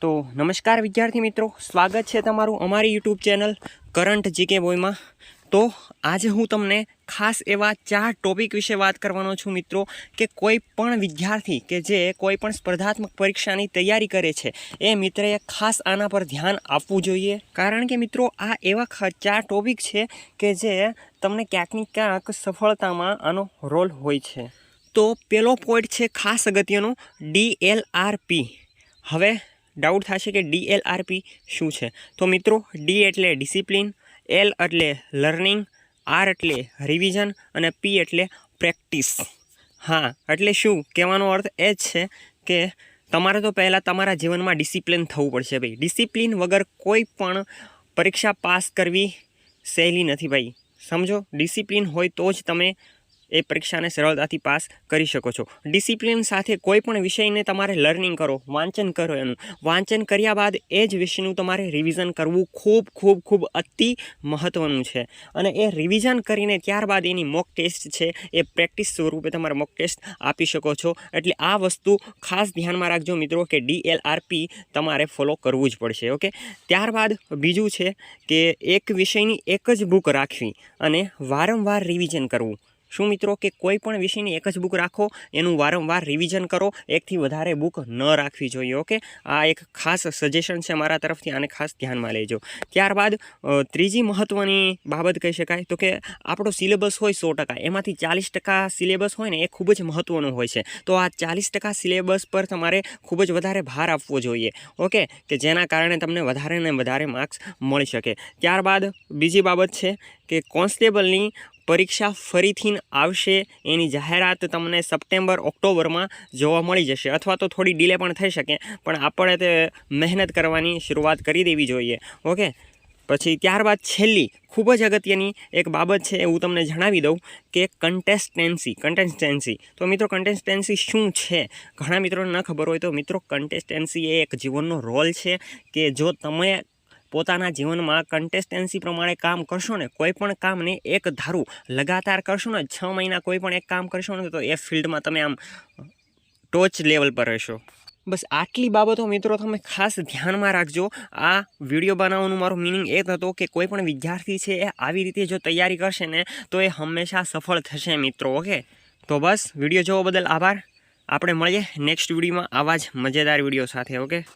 तो नमस्कार विद्यार्थी मित्रों, स्वागत है तमारू अमारी YouTube channel current GK boy में। तो आज हूँ तमने खास एवा 4 टॉपिक विषे बात करवानो छूं मित्रों कि कोई पण विद्यार्थी के जे कोई पण स्पर्धात्मक परीक्षा की तैयारी करे छे ए मित्रे खास आना पर ध्यान आपवुं जोईए। कारण के मित्रों आ एवा 4 टॉपिक छे के जे तमने क्यांक ने क्यांक सफलता में आनो रोल होय छे। तो पहलो पॉइंट छे खास अगत्यनो DLRP। हवे डाउट थशे कि DLRP शुं छे। तो मित्रों डी एटले डिसिप्लिन, एल एटले लर्निंग, आर एटले रिविजन अने पी एटले प्रेक्टिस। हाँ एटले शुं कहेवानो अर्थ ए छे कि तमारे तो पहला तमारा जीवन में डिसिप्लिन थवुं पड़शे भाई। डिसिप्लिन वगर कोई पण परीक्षा पास करवी सहेली नथी भाई। समझो डिसिप्लिन होय तो ज तमे ए परीक्षा ने सरलताथी पास करी शको छो। डिसिप्लिन साथे कोई पण विषय ने तमारे लर्निंग करो, वांचन करो। एनु वांचन कर्या बाद ए ज विषयनुं तमारे रिविजन करवुं खूब खूब खूब अति महत्वनुं छे। अने ए रिविजन करीने त्यारबाद एनी मॉक टेस्ट छे ए प्रेक्टिस स्वरूपे तमारे मॉक टेस्ट आपी शको छो। एटले आ वस्तु खास ध्यानमां राखजो मित्रों कि DLRP तमारे फॉलो करवुं ज पड़शे। ओके, त्यारबाद बीजुं छे कि एक विषयनी एक ज बुक राखवी अने वारंवार रिविजन करवुं। शुं मित्रों कि कोई पण विषयनी एक ज बुक राखो, एनुं वारंवार रिविजन करो, एकथी वधारे बुक न राखवी जोईए। ओके, आ एक खास सजेशन छे मारा तरफथी, आने खास ध्यानमां लेजो। त्यारबाद त्रीजी महत्वनी बाबत कही शकाय तो कि आपणो सिलेबस होय 100%, एमांथी 40% सिलेबस होय ने ए खूब ज महत्वनो होय छे। तो आ 40% सिलेबस पर तमारे खूब ज वधारे भार आपवो जोईए। ओके, कि जेना कारणे तमने वधारे ने वधारे मार्क्स मळी शके। त्यारबाद बीजी बाबत छे कि कोन्स्टेबलनी परीक्षा फरीथी आवशे एनी जाहेरात तमने सप्टेम्बर ऑक्टोबर में जोवा मळी जशे, अथवा तो थोड़ी डिले पण थई शके, पण आपणे ते मेहनत करवानी शुरुआत करी देवी जोईए। ओके, पछी त्यारबाद छेल्ली खूब ज अगत्यनी एक बाबत छे हूँ तमने जणावी दऊं कि कंटेस्टन्सी। तो मित्रों कंटेस्टन्सी शुं छे, घणा मित्रों न खबर होय तो मित्रों कंटेस्टन्सी ए एक जीवननो रोल छे कि जो तमे पोताना जीवन में कंटेस्टन्सी प्रमाणे काम करशो ने, कोईपण काम ने एक धारू लगातार करशो ने, 6 महीना कोईपण एक काम करशो ने तो ए फील्ड में तमे आम टॉच लेवल पर रहेशो। बस आटली बाबतो मित्रों तमे खास ध्यान में राखजो। आ विडियो बनाववानुं मारो मीनिंग ए हतो कि कोईपण विद्यार्थी छे ए आवी रीते जो तैयारी करशे ने तो ए हमेशा सफल थशे मित्रों। ओके, तो बस विडियो जोवा बदल आभार। आपणे मळीए नेक्स्ट विडियो में आवा ज मजेदार विडियो साथे। ओके।